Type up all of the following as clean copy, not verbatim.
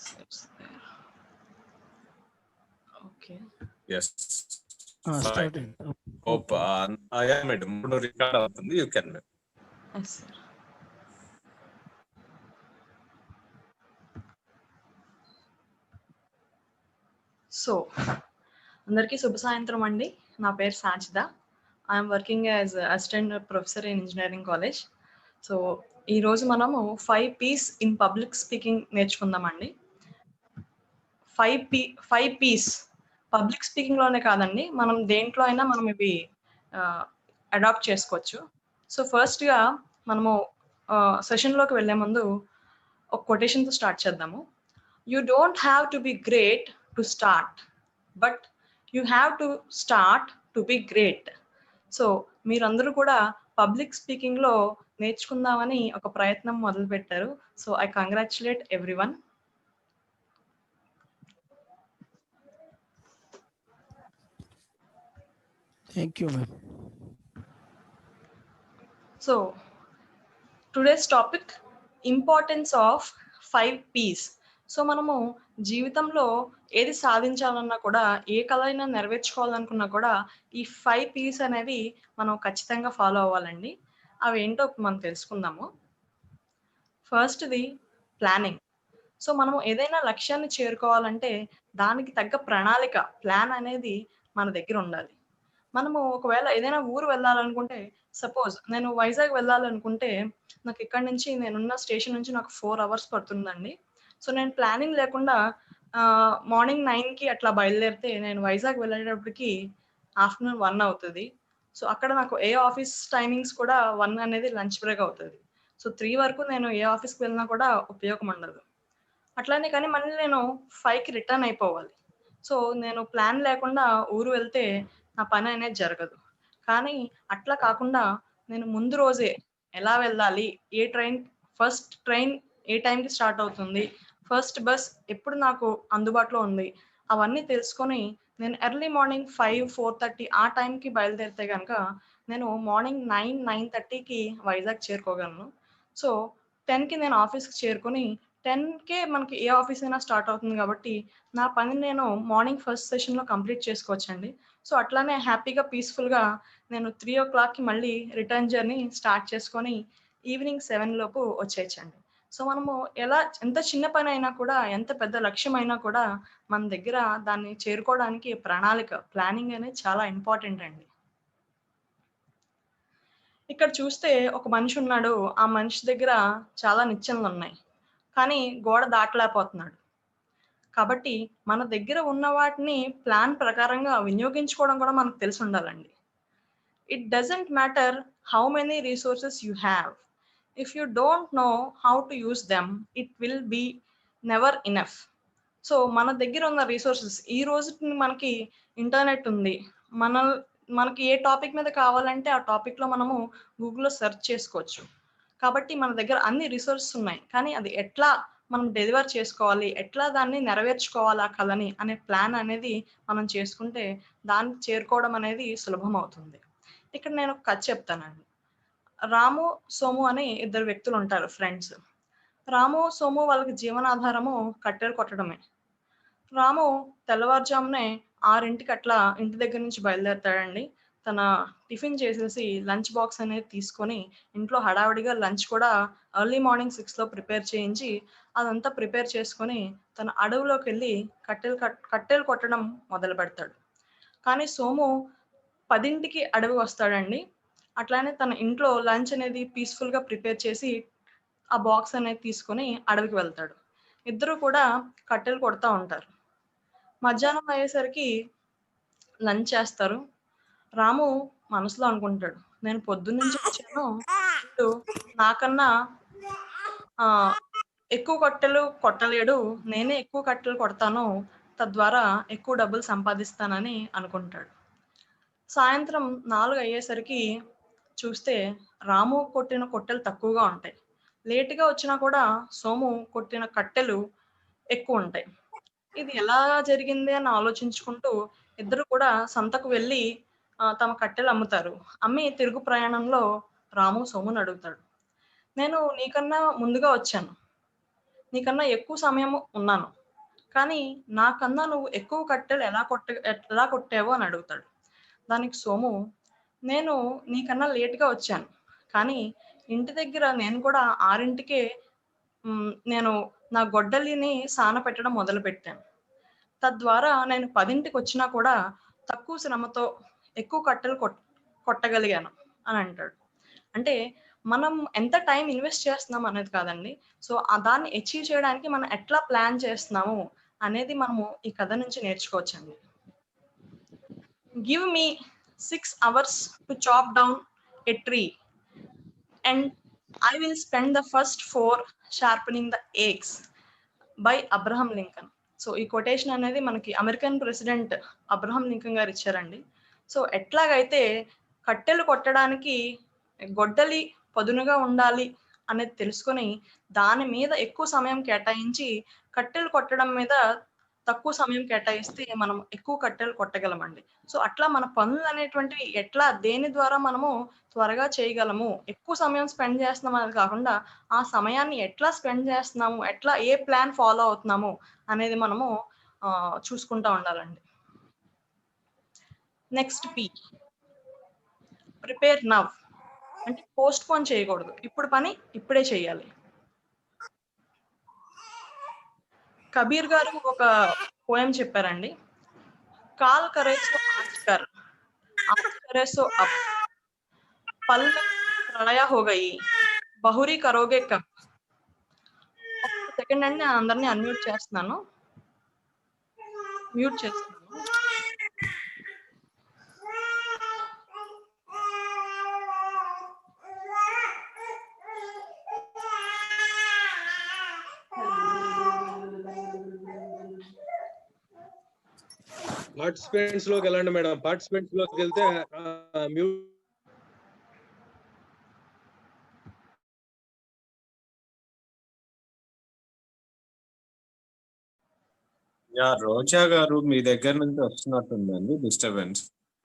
Sets there. Okay. Yes. Started. Hope. Yeah, madam. Record అవుతుంది. You can. Yes, sir. So అందరికీ శుభ సాయంత్రం అండి. నా పేరు Sajida. I'm working as assistant professor in engineering college. So ఈరోజు మనము 5 P's ఇన్ పబ్లిక్ స్పీకింగ్ నేర్చుకుందామండి. 5 P's పబ్లిక్ స్పీకింగ్లోనే కాదండి, మనం దేంట్లో అయినా మనం ఇవి అడాప్ట్ చేసుకోవచ్చు. సో ఫస్ట్గా మనము సెషన్లోకి వెళ్ళే ముందు ఒక కొటేషన్తో స్టార్ట్ చేద్దాము. You don't have to be great to start, but you have to start to be great. So మీరందరూ కూడా పబ్లిక్ స్పీకింగ్లో నేర్చుకుందామని ఒక ప్రయత్నం మొదలుపెట్టారు. So I congratulate everyone. Thank you, ma'am. So today's topic, importance of 5 P's. So మనము జీవితంలో ఏది సాధించాలన్నా కూడా, ఏ కళ అయినా నెరవేర్చుకోవాలనుకున్నా కూడా ఈ 5 P's అనేవి మనం ఖచ్చితంగా ఫాలో అవ్వాలండి. అవి ఏంటో మనం తెలుసుకుందాము. ఫస్ట్ది ప్లానింగ్. సో మనము ఏదైనా లక్ష్యాన్ని చేరుకోవాలంటే దానికి తగ్గ ప్రణాళిక, ప్లాన్ అనేది మన దగ్గర ఉండాలి. మనము ఒకవేళ ఏదైనా ఊరు వెళ్ళాలనుకుంటే, సపోజ్ నేను వైజాగ్ వెళ్ళాలనుకుంటే నాకు ఇక్కడ నుంచి, నేనున్న స్టేషన్ నుంచి నాకు 4 hours పడుతుందండి. సో నేను ప్లానింగ్ లేకుండా మార్నింగ్ 9కి అట్లా బయలుదేరితే నేను వైజాగ్ వెళ్ళేటప్పటికి ఆఫ్టర్నూన్ 1 అవుతుంది. సో అక్కడ నాకు ఏ ఆఫీస్ టైమింగ్స్ కూడా 1 అనేది లంచ్ బ్రేక్ అవుతుంది. సో 3 వరకు నేను ఏ ఆఫీస్కి వెళ్ళినా కూడా ఉపయోగం ఉండదు. అట్లానే కానీ మళ్ళీ నేను 5కి రిటర్న్ అయిపోవాలి. సో నేను ప్లాన్ లేకుండా ఊరు వెళ్తే నా పని అనేది జరగదు. కానీ అట్లా కాకుండా నేను ముందు రోజే ఎలా వెళ్ళాలి, ఏ ట్రైన్, ఫస్ట్ ట్రైన్ ఏ టైంకి స్టార్ట్ అవుతుంది, ఫస్ట్ బస్ ఎప్పుడు నాకు అందుబాటులో ఉంది, అవన్నీ తెలుసుకొని నేను ఎర్లీ మార్నింగ్ 5, 4:30 ఆ టైంకి బయలుదేరితే కనుక నేను మార్నింగ్ 9, 9:30కి వైజాగ్ చేరుకోగలను. సో 10కి నేను ఆఫీస్కి చేరుకొని 10కే మనకి ఏ ఆఫీస్ అయినా స్టార్ట్ అవుతుంది కాబట్టి నా పని నేను మార్నింగ్ ఫస్ట్ సెషన్లో కంప్లీట్ చేసుకోవచ్చండి. సో అట్లానే హ్యాపీగా పీస్ఫుల్గా నేను 3 o'clockకి మళ్ళీ రిటర్న్ జర్నీ స్టార్ట్ చేసుకొని ఈవినింగ్ 7 లోపు వచ్చేయచ్చండి. సో మనము ఎంత చిన్న పని అయినా కూడా, ఎంత పెద్ద లక్ష్యం అయినా కూడా మన దగ్గర దాన్ని చేరుకోవడానికి ప్రణాళిక, ప్లానింగ్ అనేది చాలా ఇంపార్టెంట్ అండి. ఇక్కడ చూస్తే ఒక మనిషి ఉన్నాడు. ఆ మనిషి దగ్గర చాలా నిచ్చెనలు ఉన్నాయి, కానీ గోడ దాటలేకపోతున్నాడు. కాబట్టి మన దగ్గర ఉన్న వాటిని ప్లాన్ ప్రకారంగా వినియోగించుకోవడం కూడా మనకు తెలిసి ఉండాలండి. It doesn't matter how many resources you have. If you don't know how to use them, it will be never enough. So మన దగ్గర ఉన్న రిసోర్సెస్, ఈ రోజు మనకి ఇంటర్నెట్ ఉంది. మనకి ఏ టాపిక్ మీద కావాలంటే ఆ టాపిక్లో మనము గూగుల్లో సెర్చ్ చేసుకోవచ్చు. కాబట్టి మన దగ్గర అన్ని రిసోర్సెస్ ఉన్నాయి, కానీ అది ఎట్లా మనం డెలివర్ చేసుకోవాలి, ఎట్లా దాన్ని నెరవేర్చుకోవాలి ఆ కళని అనే ప్లాన్ అనేది మనం చేసుకుంటే దాన్ని చేరుకోవడం అనేది సులభం అవుతుంది. ఇక్కడ నేను ఒక కథ చెప్తానండి. రాము, సోము అని 2 వ్యక్తులు ఉంటారు, ఫ్రెండ్స్. రాము, సోము వాళ్ళకి జీవనాధారము కట్టెలు కొట్టడమే. రాము తెల్లవారుజామునే 6ంటికి అట్లా ఇంటి దగ్గర నుంచి బయలుదేరుతాడండి. తన టిఫిన్ చేసేసి లంచ్ బాక్స్ అనేది తీసుకొని ఇంట్లో హడావిడిగా లంచ్ కూడా ఎర్లీ మార్నింగ్ 6లో ప్రిపేర్ చేయించి అదంతా ప్రిపేర్ చేసుకొని తన అడవిలోకి వెళ్ళి కట్టెలు కొట్టడం మొదలు పెడతాడు. కానీ సోము 10ంటికి అడవి వస్తాడండి. అట్లానే తన ఇంట్లో లంచ్ అనేది పీస్ఫుల్గా ప్రిపేర్ చేసి ఆ బాక్స్ అనేది తీసుకొని అడవికి వెళ్తాడు. ఇద్దరు కూడా కట్టెలు కొడతా ఉంటారు. మధ్యాహ్నం అయ్యేసరికి లంచ్ చేస్తారు. రాము మనసులో అనుకుంటాడు, నేను పొద్దున్నుంచి వచ్చాను, వీడు నాకన్నా ఎక్కువ కట్టెలు కొట్టలేడు, నేనే ఎక్కువ కట్టెలు కొడతాను, తద్వారా ఎక్కువ డబ్బులు సంపాదిస్తానని అనుకుంటాడు. సాయంత్రం 4 అయ్యేసరికి చూస్తే రాము కొట్టిన కొట్టెలు తక్కువగా ఉంటాయి. లేటుగా వచ్చినా కూడా సోము కొట్టిన కట్టెలు ఎక్కువ ఉంటాయి. ఇది ఎలా జరిగింది అని ఆలోచించుకుంటూ ఇద్దరు కూడా సంతకు వెళ్ళి తమ కట్టెలు అమ్ముతారు. అమ్మి తిరుగు ప్రయాణంలో రాము సోముని అడుగుతాడు, నేను నీకన్నా ముందుగా వచ్చాను, నీకన్నా ఎక్కువ సమయం ఉన్నాను. కానీ నాకన్నా నువ్వు ఎక్కువ కట్టెలు ఎలా కొట్టావు అని అడుగుతాడు. దానికి సోము, నేను నీకన్నా లేట్‌గా వచ్చాను. కానీ ఇంటి దగ్గర నేను కూడా 6కే నేను నా గొడ్డలిని సానపెట్టడం మొదలుపెట్టాను. తద్వారా నేను 10కి కూడా తక్కువ శ్రమతో ఎక్కువ కట్టెలు కొట్టగలిగాను అని అంటాడు. అంటే మనం ఎంత టైం ఇన్వెస్ట్ చేస్తున్నాం అనేది కాదండి. సో, దాన్ని అచీవ్ చేయడానికి మనం ఎట్లా ప్లాన్ చేస్తున్నాము అనేది మనము ఈ కథ నుంచి నేర్చుకోవచ్చండి. Give me 6 hours to chop down a tree and I will spend the first 4 sharpening the axe by Abraham Lincoln. So, ఈ కొటేషన్ అనేది మనకి అమెరికన్ ప్రెసిడెంట్ అబ్రహం లింకన్ గారు ఇచ్చారండి. సో, ఎట్లాగైతే కట్టెలు కొట్టడానికి గొడ్డలి పదునుగా ఉండాలి అనేది తెలుసుకొని, దాని మీద ఎక్కువ సమయం కేటాయించి, కట్టెలు కొట్టడం మీద తక్కువ సమయం కేటాయిస్తే మనం ఎక్కువ కట్టెలు కొట్టగలమండి. సో, అట్లా మన పనులనేటువంటివి దేని ద్వారా మనము త్వరగా చేయగలము, ఎక్కువ సమయం స్పెండ్ చేస్తున్నాం అనేది కాకుండా, ఆ సమయాన్ని ఎట్లా స్పెండ్ చేస్తున్నాము, ఏ ప్లాన్ ఫాలో అవుతున్నాము అనేది మనము చూసుకుంటా ఉండాలండి. Next P. Prepare now. అంటే పోస్ట్‌పోన్ చేయకూడదు. ఇప్పుడు పని ఇప్పుడే చేయాలి. కబీర్ గారు ఒక పోయెమ్ చెప్పారండి. కాల్ करे सो आज करे सो अब, पल में प्रलय हो गई, बहुरी करोगे कब. ఒక్క సెకండ్ అండి, నేను అందరిని అన్మ్యూట్ చేస్తున్నాను. మ్యూట్ చేస్తున్నాను. పార్టిసిపెంట్స్ లోకి వెళ్ళండి మేడం. పార్టిసిపెంట్స్ లోకి వెళ్తే మ్యూట్. యా, రోజా గారు మీ దగ్గర నుంచి వస్తున్నట్టుందండి డిస్టర్బెన్స్.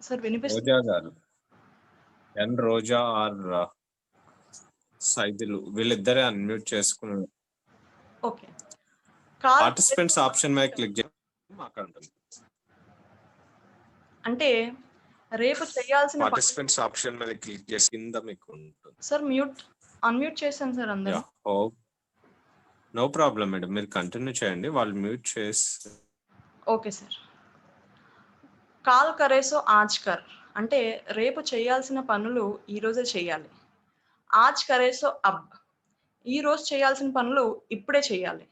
సార్ వినిపిస్తుంది. రోజా గారు, ఎన్ రోజా ఆర్ సైదులు వీళ్ళిద్దరే అన్మ్యూట్ చేసుకున్నారు. ఓకే. పార్టిసిపెంట్స్ ఆప్షన్ మీద క్లిక్ చేసి మాట్లాడుతుంది. అంటే రేపు చేయాల్సిన పార్టిసిపెంట్స్ ఆప్షన్ మీద క్లిక్ చేసి కింద మీకు ఉంటుంది. సార్ అన్మ్యూట్ చేశాను సార్ అందరూ. నో ప్రాబ్లం మేడం, మీరు కంటిన్యూ చేయండి, వాళ్ళు మ్యూట్ చేసి. Okay sir. కాల్ करे सो आज कर అంటే రేపు చేయాల్సిన పనులు ఈ రోజే చేయాలి. आज करे सो अब, ఈ రోజు చేయాల్సిన పనులు ఇప్పుడే చేయాలి.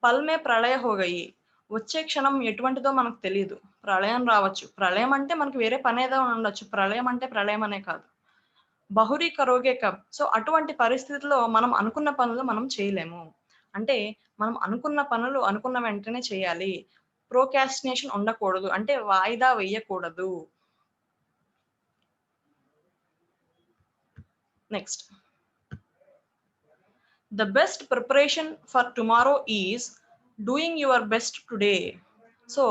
పల్ మే ప్రళయ హో గయి, వచ్చే క్షణం ఎటువంటిదో మనకు తెలియదు. ప్రళయం రావచ్చు. ప్రళయం అంటే మనకు వేరే పని ఏదో ఉండొచ్చు. ప్రళయం అంటే ప్రళయం అనే కాదు. బహురీ కరోగే కబ్. సో, అటువంటి పరిస్థితిలో మనం అనుకున్న పనులు మనం చేయలేము. అంటే మనం అనుకున్న పనులు అనుకున్న వెంటనే చేయాలి. ప్రోకాస్టినేషన్ ఉండకూడదు. అంటే వాయిదా వేయకూడదు. Next. The best preparation for tomorrow is doing your best today. So,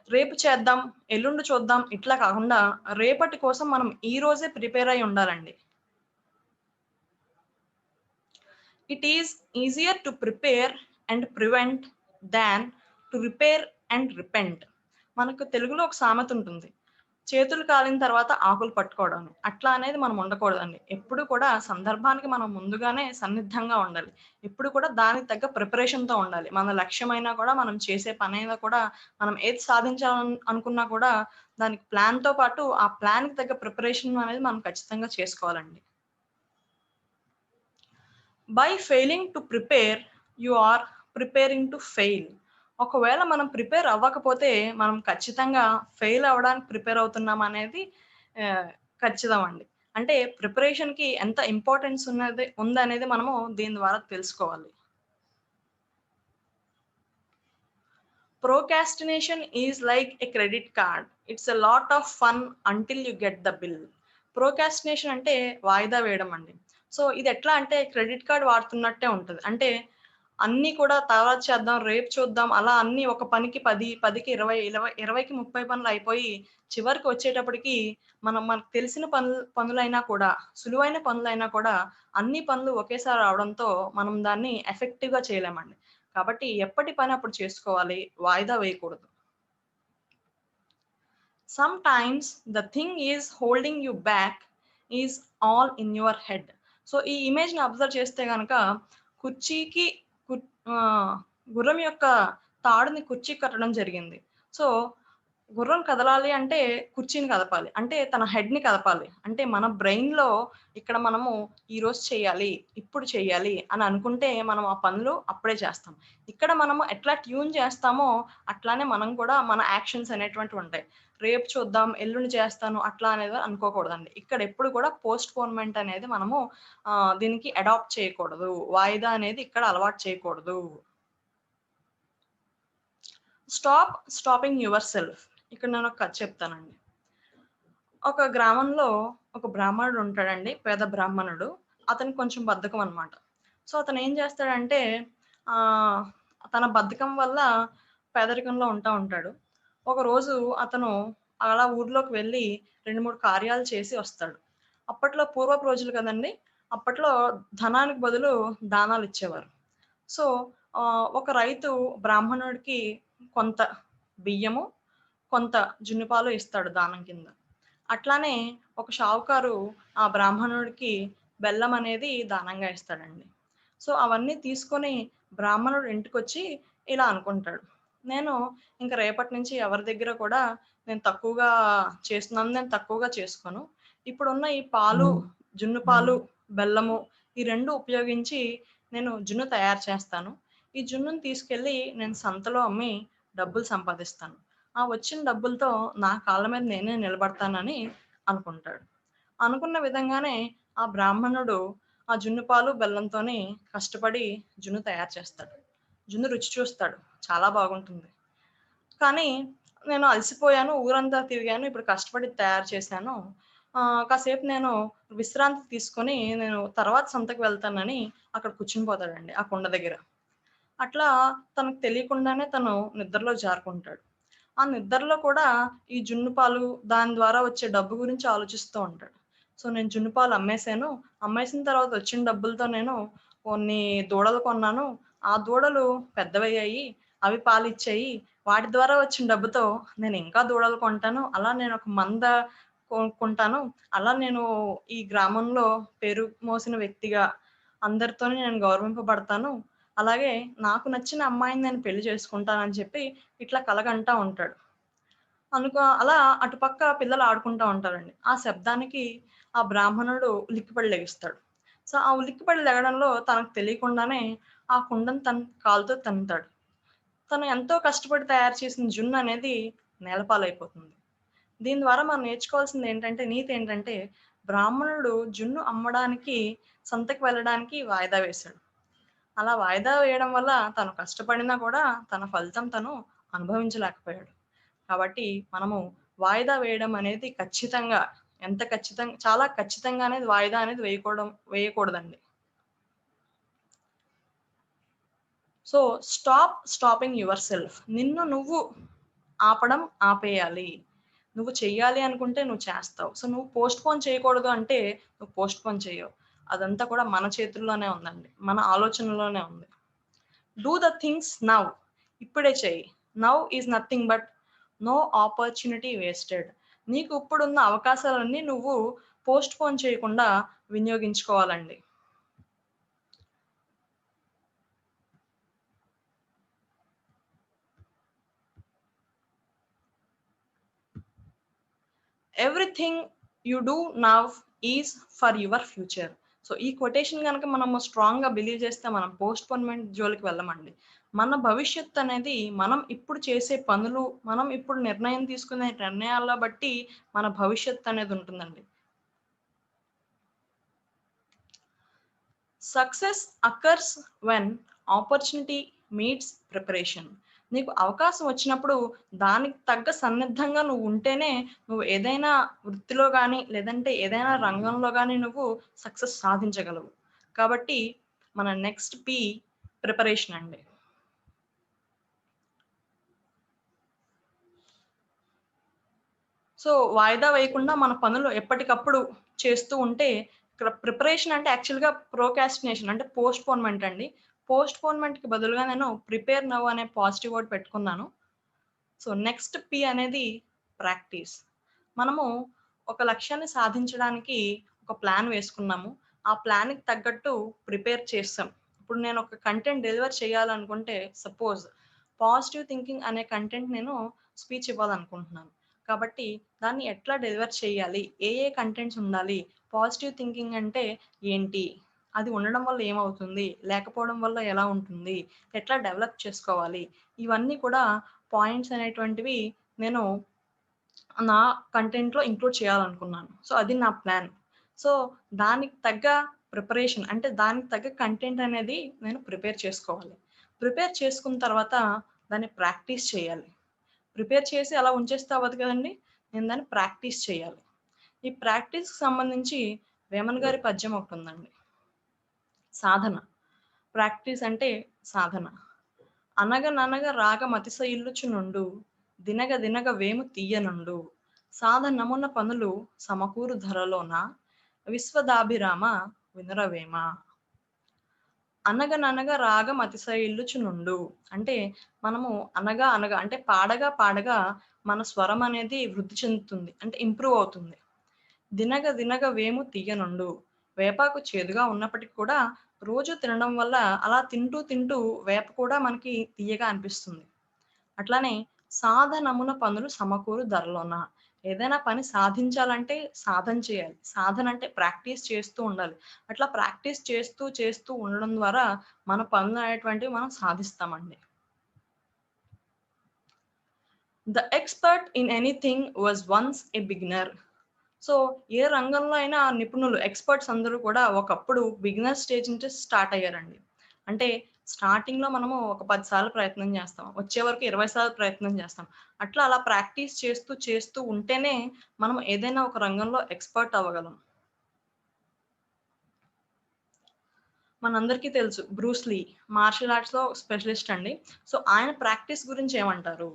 రేపు చేద్దాం, ఎల్లుండి చూద్దాం ఇట్లా కాకుండా రేపటి కోసం మనం ఈ రోజే ప్రిపేర్ అయి ఉండాలండి. It is easier to prepare and prevent than to repair and repent. మనకు తెలుగులో ఒక సామెత ఉంటుంది. చేతులు కాలిన తర్వాత ఆకులు పట్టుకోవడం. అట్లా అనేది మనం ఉండకూడదండి. ఎప్పుడు కూడా సందర్భానికి మనం ముందుగానే సన్నిద్ధంగా ఉండాలి. ఎప్పుడు కూడా దానికి తగ్గ ప్రిపరేషన్‌తో ఉండాలి. మన లక్ష్యమైనా కూడా, మనం చేసే పనైనా కూడా, మనం ఏది సాధించాలని అనుకున్నా కూడా దానికి ప్లాన్‌తో పాటు ఆ ప్లాన్‌కి తగ్గ ప్రిపరేషన్ అనేది మనం ఖచ్చితంగా చేసుకోవాలండి. By failing to prepare you are preparing to fail. ఒకవేళ మనం ప్రిపేర్ అవ్వకపోతే మనం ఖచ్చితంగా ఫెయిల్ అవ్వడానికి ప్రిపేర్ అవుతున్నాం అనేది ఖచ్చితం అండి. అంటే ప్రిపరేషన్‌కి ఎంత ఇంపార్టెన్స్ ఉందనేది మనము దీని ద్వారా తెలుసుకోవాలి. Procrastination is like a credit card. It's a lot of fun until you get the bill. Procrastination అంటే వాయిదా వేయడం అండి. సో, ఇది ఎట్లా అంటే క్రెడిట్ కార్డ్ వాడుతున్నట్టే ఉంటది. అంటే అన్నీ కూడా తర్వాత చేద్దాం, రేపు చూద్దాం, అలా అన్నీ ఒక పనికి 10, 10కి 20, 20కి 30 పనులు అయిపోయి చివరికి వచ్చేటప్పటికి మనకు తెలిసిన పనులైనా కూడా, సులువైన పనులైనా కూడా అన్ని పనులు ఒకేసారి రావడంతో మనం దాన్ని ఎఫెక్టివ్‌గా చేయలేమండి. కాబట్టి ఎప్పటి పని అప్పుడు చేసుకోవాలి, వాయిదా వేయకూడదు. Sometimes the thing is holding you back is all in your head. So, ఈ ఇమేజ్‌ని అబ్జర్వ్ చేస్తే గనక కుర్చీకి కు గుర్రం యొక్క తాడుని కుర్చీకి కట్టడం జరిగింది. సో, గుర్రం కదలాలి అంటే కుర్చీని కదపాలి. అంటే తన హెడ్‌ని కదపాలి. అంటే మన బ్రెయిన్‌లో ఇక్కడ మనము ఈరోజు చేయాలి, ఇప్పుడు చేయాలి అని అనుకుంటే మనం ఆ పనులు అప్పుడే చేస్తాం. ఇక్కడ మనము ఎట్లా ట్యూన్ చేస్తామో అట్లానే మనం కూడా మన యాక్షన్స్ అనేటువంటివి ఉంటాయి. రేపు చూద్దాం, ఎల్లుండి చేస్తాను అట్లా అనేది అనుకోకూడదండి. ఇక్కడ ఎప్పుడు కూడా పోస్ట్‌పోన్‌మెంట్ అనేది మనము దీనికి అడాప్ట్ చేయకూడదు. వాయిదా అనేది ఇక్కడ అలవాటు చేయకూడదు. Stopping your self. ఇక్కడ నేను ఒక కథ చెప్తానండి. ఒక గ్రామంలో ఒక బ్రాహ్మణుడు ఉంటాడండి. పేద బ్రాహ్మణుడు. అతనికి కొంచెం బద్ధకం అన్నమాట. సో, అతను ఏం చేస్తాడంటే తన బద్ధకం వల్ల పేదరికంలో ఉంటాడు. ఒకరోజు అతను అలా ఊర్లోకి వెళ్ళి 2, 3 కార్యాలు చేసి వస్తాడు. అప్పట్లో పూర్వపు రోజులు కదండీ! అప్పట్లో ధనానికి బదులు దానాలు ఇచ్చేవారు. సో, ఒక రైతు బ్రాహ్మణుడికి కొంత బియ్యము, కొంత జున్నుపాలు ఇస్తాడు దానం కింద. అట్లానే ఒక షావుకారు ఆ బ్రాహ్మణుడికి బెల్లం అనేది దానంగా ఇస్తాడండి. సో, అవన్నీ తీసుకొని బ్రాహ్మణుడు ఇంటికొచ్చి ఇలా అనుకుంటాడు. నేను ఇంక రేపటి నుంచి ఎవరి దగ్గర కూడా నేను తక్కువగా చేసుకోను. ఇప్పుడున్న ఈ పాలు, జున్ను పాలు, బెల్లము ఈ 2 ఉపయోగించి నేను జున్ను తయారు చేస్తాను. ఈ జున్నుని తీసుకెళ్ళి నేను సంతలో అమ్మి డబ్బులు సంపాదిస్తాను. ఆ వచ్చిన డబ్బులతో నా కాళ్ళ మీద నేనే నిలబడతానని అనుకుంటాడు. అనుకున్న విధంగానే ఆ బ్రాహ్మణుడు ఆ జున్ను పాలు, బెల్లంతోని కష్టపడి జున్ను తయారు చేస్తాడు. జున్ను రుచి చూస్తాడు. చాలా బాగుంటుంది. కానీ నేను అలసిపోయాను, ఊరంతా తిరిగాను, ఇప్పుడు కష్టపడి తయారు చేశాను. కాసేపు నేను విశ్రాంతి తీసుకొని నేను తర్వాత సంతకు వెళ్తానని అక్కడ కూర్చునిపోతాడండి ఆ కుండ దగ్గర. అట్లా తనకు తెలియకుండానే తను నిద్రలో జారుకుంటాడు. ఆ నిద్రలో కూడా ఈ జున్ను పాలు, దాని ద్వారా వచ్చే డబ్బు గురించి ఆలోచిస్తూ ఉంటాడు. సో, నేను జున్ను పాలు అమ్మేశాను. అమ్మేసిన తర్వాత వచ్చిన డబ్బులతో నేను కొన్ని దూడలు కొన్నాను. ఆ దూడలు పెద్దవయ్యాయి. అవి పాలిచ్చాయి. వాటి ద్వారా వచ్చిన డబ్బుతో నేను ఇంకా దూడలు కొంటాను. అలా నేను ఒక మంద కొనుక్కుంటాను. అలా నేను ఈ గ్రామంలో పేరు మోసిన వ్యక్తిగా అందరితోని నేను గౌరవింపబడతాను. అలాగే నాకు నచ్చిన అమ్మాయిని నేను పెళ్లి చేసుకుంటానని చెప్పి ఇట్లా కలగంటా ఉంటాడు. అలా అటుపక్క పిల్లలు ఆడుకుంటా ఉంటారండి. ఆ శబ్దానికి ఆ బ్రాహ్మణుడు ఉలిక్కిపడి లెగుస్తాడు. సో, ఆ ఉలిక్కిపడి లెగడంలో తనకు తెలియకుండానే ఆ కుండను తన కాలుతో తన్నుతాడు. తను ఎంతో కష్టపడి తయారు చేసిన జున్ను అనేది నేలపాలైపోతుంది. దీని ద్వారా మనం నేర్చుకోవాల్సింది ఏంటంటే, నీతి ఏంటంటే, బ్రాహ్మణుడు జున్ను అమ్మడానికి సంతకి వెళ్ళడానికి వాయిదా వేశాడు. అలా వాయిదా వేయడం వల్ల తను కష్టపడినా కూడా తన ఫలితం తను అనుభవించలేకపోయాడు. కాబట్టి మనము వాయిదా వేయడం అనేది చాలా ఖచ్చితంగా అనేది వాయిదా అనేది వేయకూడదండి. So, stopping yourself. నిన్ను నువ్వు ఆపేయాలి. నువ్వు చెయ్యాలి అనుకుంటే నువ్వు చేస్తావు. సో, నువ్వు పోస్ట్‌పోన్ చేయకూడదు అంటే నువ్వు పోస్ట్‌పోన్ చెయ్యవు. అదంతా కూడా మన చేతుల్లోనే ఉందండి. మన ఆలోచనలోనే ఉంది. Do the things now. ఇప్పుడే చెయ్యి. Now is nothing but no opportunity wasted. నీకు ఇప్పుడున్న అవకాశాలన్నీ నువ్వు పోస్ట్‌పోన్ చేయకుండా వినియోగించుకోవాలండి. Everything you do now is for your future. So, ఈ కొటేషన్ గనక మనము స్ట్రాంగ్‌గా బిలీవ్ చేస్తే మనం పోస్ట్‌పోన్‌మెంట్ జోలికి వెళ్ళమండి. మన భవిష్యత్తు అనేది మనం ఇప్పుడు చేసే పనులు, మనం ఇప్పుడు నిర్ణయం తీసుకునే నిర్ణయాల బట్టి మన భవిష్యత్తు అనేది ఉంటుందండి. Success occurs when opportunity meets preparation. నీకు అవకాశం వచ్చినప్పుడు దానికి తగ్గ సన్నిద్ధంగా నువ్వు ఉంటేనే నువ్వు ఏదైనా వృత్తిలో గానీ, లేదంటే ఏదైనా రంగంలో గానీ నువ్వు సక్సెస్ సాధించగలవు. కాబట్టి మన నెక్స్ట్ పి ప్రిపరేషన్ అండి. సో, వాయిదా వేయకుండా మన పనులు ఎప్పటికప్పుడు చేస్తూ ఉంటే ఇక్కడ ప్రిపరేషన్ అంటే యాక్చువల్‌గా ప్రోకాస్టినేషన్ అంటే పోస్ట్‌పోన్‌మెంట్ అండి. పోస్ట్‌పోన్‌మెంట్‌కి బదులుగా నేను ప్రిపేర్ నౌ అనే పాజిటివ్ వర్డ్ పెట్టుకున్నాను. సో, నెక్స్ట్ పి అనేది ప్రాక్టీస్. మనము ఒక లక్ష్యాన్ని సాధించడానికి ఒక ప్లాన్ వేసుకున్నాము. ఆ ప్లాన్‌కి తగ్గట్టు ప్రిపేర్ చేసాం. ఇప్పుడు నేను ఒక కంటెంట్ డెలివర్ చేయాలనుకుంటే సపోజ్ పాజిటివ్ థింకింగ్ అనే కంటెంట్ నేను స్పీచ్ ఇవ్వాలనుకుంటున్నాను. కాబట్టి దాన్ని ఎట్లా డెలివర్ చేయాలి? ఏ ఏ కంటెంట్స్ ఉండాలి? పాజిటివ్ థింకింగ్ అంటే ఏంటి? అది ఉండడం వల్ల ఏమవుతుంది? లేకపోవడం వల్ల ఎలా ఉంటుంది? ఎట్లా డెవలప్ చేసుకోవాలి? ఇవన్నీ కూడా పాయింట్స్ అనేటువంటివి నేను నా కంటెంట్‌లో ఇంక్లూడ్ చేయాలనుకున్నాను. సో, అది నా ప్లాన్. సో, దానికి తగ్గ ప్రిపరేషన్ అంటే దానికి తగ్గ కంటెంట్ అనేది నేను ప్రిపేర్ చేసుకోవాలి. ప్రిపేర్ చేసుకున్న తర్వాత దాన్ని ప్రాక్టీస్ చేయాలి. ప్రిపేర్ చేసి అలా ఉంచేస్తే అవ్వదు కదండీ! నేను దాన్ని ప్రాక్టీస్ చేయాలి. ఈ ప్రాక్టీస్‌కి సంబంధించి వేమన్ గారి పద్యం ఒకటుందండి. సాధన. ప్రాక్టీస్ అంటే సాధన. అనగననగ రాగమతిశయిల్లుచునుండు దినగ దినగ వేము తీయనుండు సాధనమున పనులు సమకూరు ధరలోన విశ్వదాభిరామ వినురవేమ. అనగననగ రాగం అతిశయిల్లుచునుండు అంటే మనము అనగా అనగా అంటే పాడగా పాడగా మన స్వరం అనేది వృద్ధి చెందుతుంది అంటే ఇంప్రూవ్ అవుతుంది. దినగ దినగ వేము తీయనుండు వేపాకు చేదుగా ఉన్నప్పటికీ కూడా రోజు తినడం వల్ల అలా తింటూ తింటూ వేప కూడా మనకి తీయగా అనిపిస్తుంది. అట్లానే సాధనమున పనులు సమకూరు ధరలోన. ఏదైనా పని సాధించాలంటే సాధన చేయాలి. సాధన అంటే ప్రాక్టీస్ చేస్తూ ఉండాలి. అట్లా ప్రాక్టీస్ చేస్తూ చేస్తూ ఉండడం ద్వారా మన పనులు అనేటువంటివి మనం సాధిస్తామండి. The expert in anything was once a beginner. So, ఏ రంగంలో అయినా నిపుణులు ఎక్స్‌పర్ట్స్ అందరూ కూడా ఒకప్పుడు బిగినర్ స్టేజ్ నుంచి స్టార్ట్ అయ్యారండి. అంటే స్టార్టింగ్‌లో మనము ఒక 10 సార్లు ప్రయత్నం చేస్తాం. వచ్చే వరకు 20 సార్లు ప్రయత్నం చేస్తాం. అట్లా అలా ప్రాక్టీస్ చేస్తూ చేస్తూ ఉంటేనే మనం ఏదైనా ఒక రంగంలో ఎక్స్‌పర్ట్ అవ్వగలం. మనందరికీ తెలుసు బ్రూస్ లీ మార్షల్ ఆర్ట్స్‌లో స్పెషలిస్ట్ అండి. సో, ఆయన ప్రాక్టీస్ గురించి ఏమంటారు?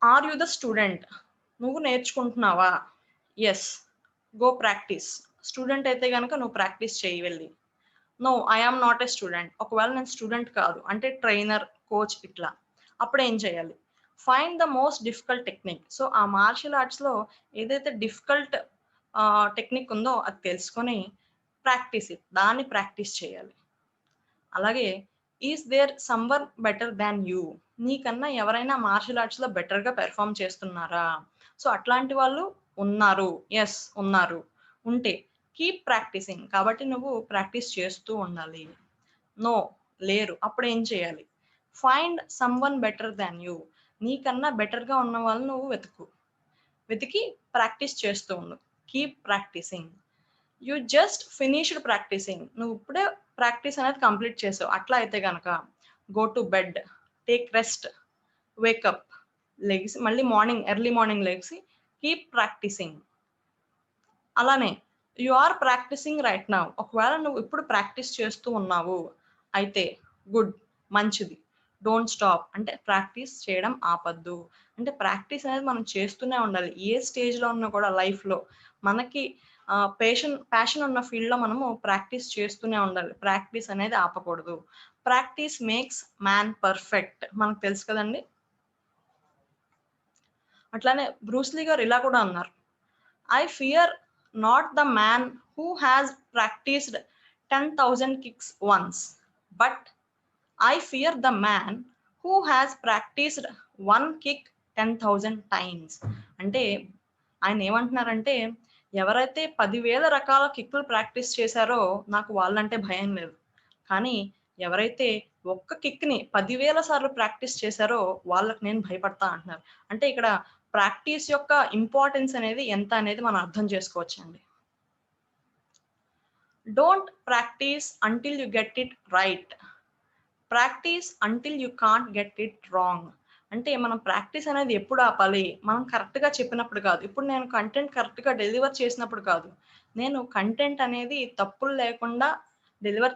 Are you the student? నువ్వు నేర్చుకుంటున్నావా? యెస్. Go practice. స్టూడెంట్ అయితే గనక నువ్వు ప్రాక్టీస్ చెయ్యి వెళ్లి. No, I am not a student. ఒకవేళ నేను స్టూడెంట్ కాదు అంటే ట్రైనర్, కోచ్ ఇట్లా. అప్పుడేం చేయాలి? Find the most difficult technique. So, ఆ మార్షల్ ఆర్ట్స్‌లో ఏదైతే డిఫికల్ట్ టెక్నిక్ ఉందో అది తెలుసుకొని ప్రాక్టీస్ ఇట్. దాన్ని ప్రాక్టీస్ చేయాలి. అలాగే is there someone better than you? నీకన్నా ఎవరైనా మార్షల్ ఆర్ట్స్‌లో బెటర్‌గా పెర్ఫార్మ్ చేస్తున్నారా? సో, అట్లాంటి వాళ్ళు ఉన్నారు. యెస్, ఉన్నారు. ఉంటే కీప్ ప్రాక్టీసింగ్. కాబట్టి నువ్వు ప్రాక్టీస్ చేస్తూ ఉండాలి. నో, లేరు. అప్పుడేం చేయాలి? Find someone better than you. నీకన్నా బెటర్‌గా ఉన్న వాళ్ళని నువ్వు వెతికి ప్రాక్టీస్ చేస్తూ ఉండు. Keep practising. You just finished practising. నువ్వు ఇప్పుడే ప్రాక్టీస్ అనేది కంప్లీట్ చేసావు. అట్లా అయితే గనక go to bed, take rest, wake up, లెగిసి మళ్ళీ ఎర్లీ మార్నింగ్ లెగిసి కీప్ ప్రాక్టీసింగ్. అలానే you are practising right now. ఒకవేళ నువ్వు ఇప్పుడు ప్రాక్టీస్ చేస్తూ ఉన్నావు అయితే గుడ్, మంచిది. డోంట్ స్టాప్ అంటే ప్రాక్టీస్ చేయడం ఆపొద్దు. అంటే ప్రాక్టీస్ అనేది మనం చేస్తూనే ఉండాలి. ఏ స్టేజ్‌లో ఉన్నా కూడా లైఫ్‌లో మనకి ప్యాషన్ ఉన్న ఫీల్డ్‌లో మనము ప్రాక్టీస్ చేస్తూనే ఉండాలి. ప్రాక్టీస్ అనేది ఆపకూడదు. Practice makes man perfect. మనకు తెలుసు కదండీ! అట్లానే బ్రూస్ లీ గారు ఇలా కూడా అన్నారు. I fear not the man who has practised 10,000 kicks once. But I fear the man who has practised 1 kick 10,000 times. అంటే ఆయన ఏమంటున్నారంటే ఎవరైతే 10,000 రకాల కిక్కులు ప్రాక్టీస్ చేశారో నాకు వాళ్ళంటే భయం లేదు. కానీ ఎవరైతే ఒక్క కిక్‌ని 10,000 సార్లు ప్రాక్టీస్ చేశారో వాళ్ళకి నేను భయపడతా అంటున్నారు. అంటే ఇక్కడ ప్రాక్టీస్ యొక్క ఇంపార్టెన్స్ అనేది ఎంత అనేది మనం అర్థం చేసుకోవచ్చండి. Don't practice until you get it right. Practice until you can't get it wrong. అంటే మనం ప్రాక్టీస్ అనేది ఎప్పుడు ఆపాలి? మనం కరెక్ట్‌గా చెప్పినప్పుడు కాదు. ఇప్పుడు నేను కంటెంట్ కరెక్ట్‌గా డెలివర్ చేసినప్పుడు కాదు. నేను కంటెంట్ అనేది తప్పులు లేకుండా డెలివర్